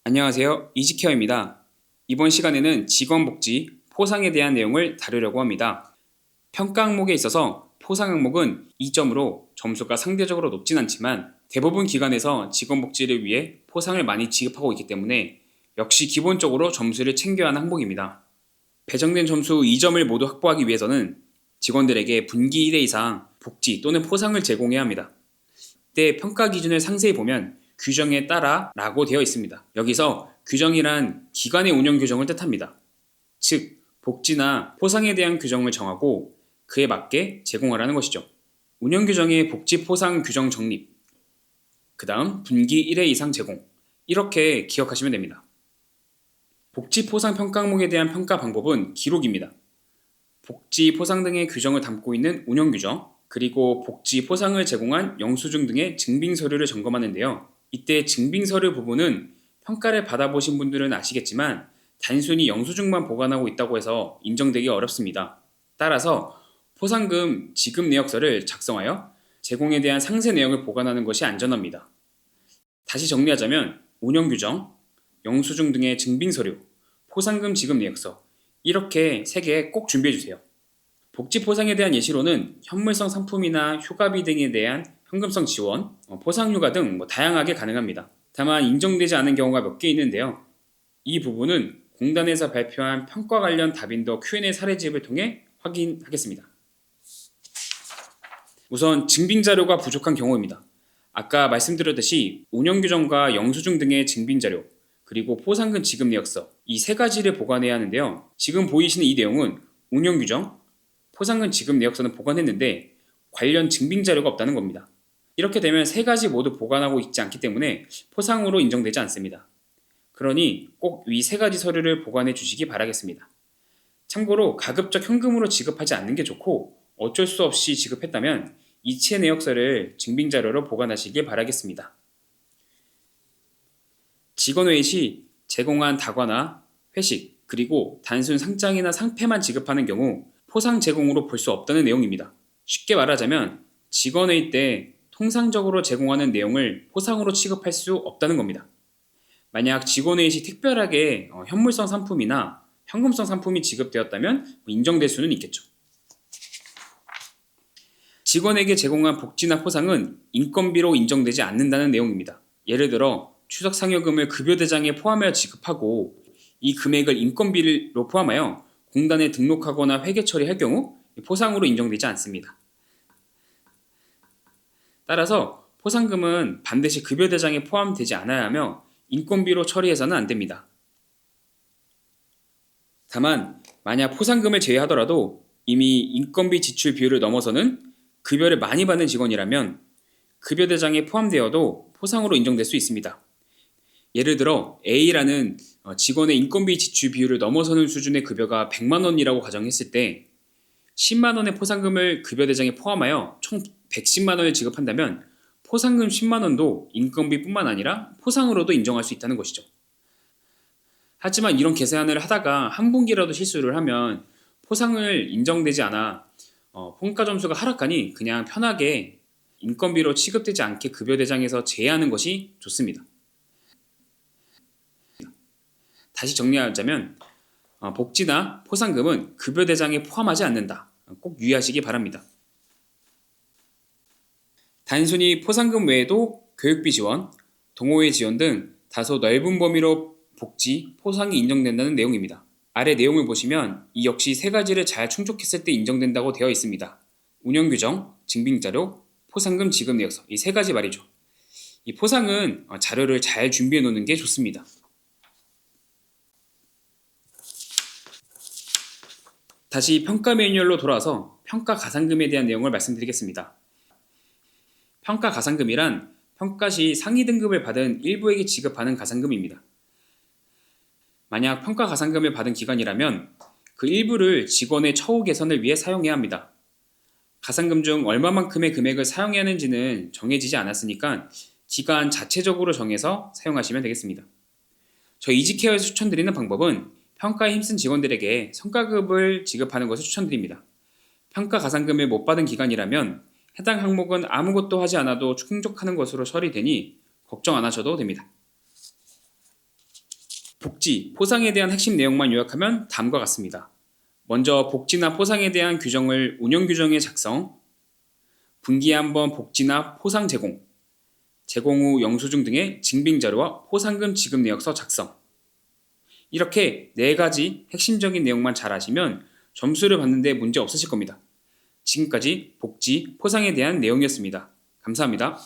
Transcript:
안녕하세요. 이지케어입니다. 이번 시간에는 직원복지, 포상에 대한 내용을 다루려고 합니다. 평가 항목에 있어서 포상 항목은 2점으로 점수가 상대적으로 높진 않지만 대부분 기관에서 직원복지를 위해 포상을 많이 지급하고 있기 때문에 역시 기본적으로 점수를 챙겨야 하는 항목입니다. 배정된 점수 2점을 모두 확보하기 위해서는 직원들에게 분기 1회 이상 복지 또는 포상을 제공해야 합니다. 이때 평가 기준을 상세히 보면 규정에 따라 라고 되어 있습니다. 여기서 규정이란 기관의 운영 규정을 뜻합니다. 즉, 복지나 포상에 대한 규정을 정하고 그에 맞게 제공하라는 것이죠. 운영 규정의 복지 포상 규정 정립, 그 다음 분기 1회 이상 제공, 이렇게 기억하시면 됩니다. 복지 포상 평가 항목에 대한 평가 방법은 기록입니다. 복지 포상 등의 규정을 담고 있는 운영 규정, 그리고 복지 포상을 제공한 영수증 등의 증빙 서류를 점검하는데요. 이때 증빙 서류 부분은 평가를 받아보신 분들은 아시겠지만 단순히 영수증만 보관하고 있다고 해서 인정되기 어렵습니다. 따라서 포상금 지급 내역서를 작성하여 제공에 대한 상세 내용을 보관하는 것이 안전합니다. 다시 정리하자면 운영규정, 영수증 등의 증빙 서류, 포상금 지급 내역서, 이렇게 3개 꼭 준비해주세요. 복지 포상에 대한 예시로는 현물성 상품이나 휴가비 등에 대한 현금성 지원, 포상휴가 등 다양하게 가능합니다. 다만 인정되지 않은 경우가 몇 개 있는데요. 이 부분은 공단에서 발표한 평가 관련 답인더 Q&A 사례집을 통해 확인하겠습니다. 우선 증빙자료가 부족한 경우입니다. 아까 말씀드렸듯이 운영규정과 영수증 등의 증빙자료, 그리고 포상금 지급 내역서, 이 3가지를 보관해야 하는데요. 지금 보이시는 이 내용은 운영규정, 포상금 지급 내역서는 보관했는데 관련 증빙자료가 없다는 겁니다. 이렇게 되면 3가지 모두 보관하고 있지 않기 때문에 포상으로 인정되지 않습니다. 그러니 꼭 이 3가지 서류를 보관해 주시기 바라겠습니다. 참고로 가급적 현금으로 지급하지 않는 게 좋고 어쩔 수 없이 지급했다면 이체 내역서를 증빙자료로 보관하시길 바라겠습니다. 직원회의 시 제공한 다과나 회식, 그리고 단순 상장이나 상패만 지급하는 경우 포상 제공으로 볼 수 없다는 내용입니다. 쉽게 말하자면 직원회의 때 통상적으로 제공하는 내용을 포상으로 취급할 수 없다는 겁니다. 만약 직원회의 시 특별하게 현물성 상품이나 현금성 상품이 지급되었다면 인정될 수는 있겠죠. 직원에게 제공한 복지나 포상은 인건비로 인정되지 않는다는 내용입니다. 예를 들어 추석 상여금을 급여대장에 포함하여 지급하고 이 금액을 인건비로 포함하여 공단에 등록하거나 회계 처리할 경우 포상으로 인정되지 않습니다. 따라서 포상금은 반드시 급여대장에 포함되지 않아야 하며 인건비로 처리해서는 안 됩니다. 다만 만약 포상금을 제외하더라도 이미 인건비 지출 비율을 넘어서는 급여를 많이 받는 직원이라면 급여대장에 포함되어도 포상으로 인정될 수 있습니다. 예를 들어 A라는 직원의 인건비 지출 비율을 넘어서는 수준의 급여가 100만 원이라고 가정했을 때 10만 원의 포상금을 급여대장에 포함하여 총 110만 원을 지급한다면 포상금 10만 원도 인건비뿐만 아니라 포상으로도 인정할 수 있다는 것이죠. 하지만 이런 계산을 하다가 한 분기라도 실수를 하면 포상을 인정되지 않아 평가 점수가 하락하니 그냥 편하게 인건비로 취급되지 않게 급여대장에서 제외하는 것이 좋습니다. 다시 정리하자면 복지나 포상금은 급여대장에 포함하지 않는다. 꼭 유의하시기 바랍니다. 단순히 포상금 외에도 교육비 지원, 동호회 지원 등 다소 넓은 범위로 복지, 포상이 인정된다는 내용입니다. 아래 내용을 보시면 이 역시 3가지를 잘 충족했을 때 인정된다고 되어 있습니다. 운영규정, 증빙자료, 포상금 지급 내역서, 이 3가지 말이죠. 이 포상은 자료를 잘 준비해 놓는 게 좋습니다. 다시 평가 매뉴얼로 돌아와서 평가 가산금에 대한 내용을 말씀드리겠습니다. 평가 가산금이란 평가 시 상위 등급을 받은 일부에게 지급하는 가산금입니다. 만약 평가 가산금을 받은 기관이라면 그 일부를 직원의 처우 개선을 위해 사용해야 합니다. 가산금 중 얼마만큼의 금액을 사용해야 하는지는 정해지지 않았으니까 기관 자체적으로 정해서 사용하시면 되겠습니다. 저희 이지케어에서 추천드리는 방법은 평가에 힘쓴 직원들에게 성과급을 지급하는 것을 추천드립니다. 평가 가산금을 못 받은 기관이라면 해당 항목은 아무것도 하지 않아도 충족하는 것으로 처리되니 걱정 안 하셔도 됩니다. 복지, 포상에 대한 핵심 내용만 요약하면 다음과 같습니다. 먼저 복지나 포상에 대한 규정을 운영규정에 작성, 분기에 한 번 복지나 포상 제공, 제공 후 영수증 등의 증빙자료와 포상금 지급 내역서 작성. 이렇게 4가지 핵심적인 내용만 잘 아시면 점수를 받는데 문제 없으실 겁니다. 지금까지 복지, 포상에 대한 내용이었습니다. 감사합니다.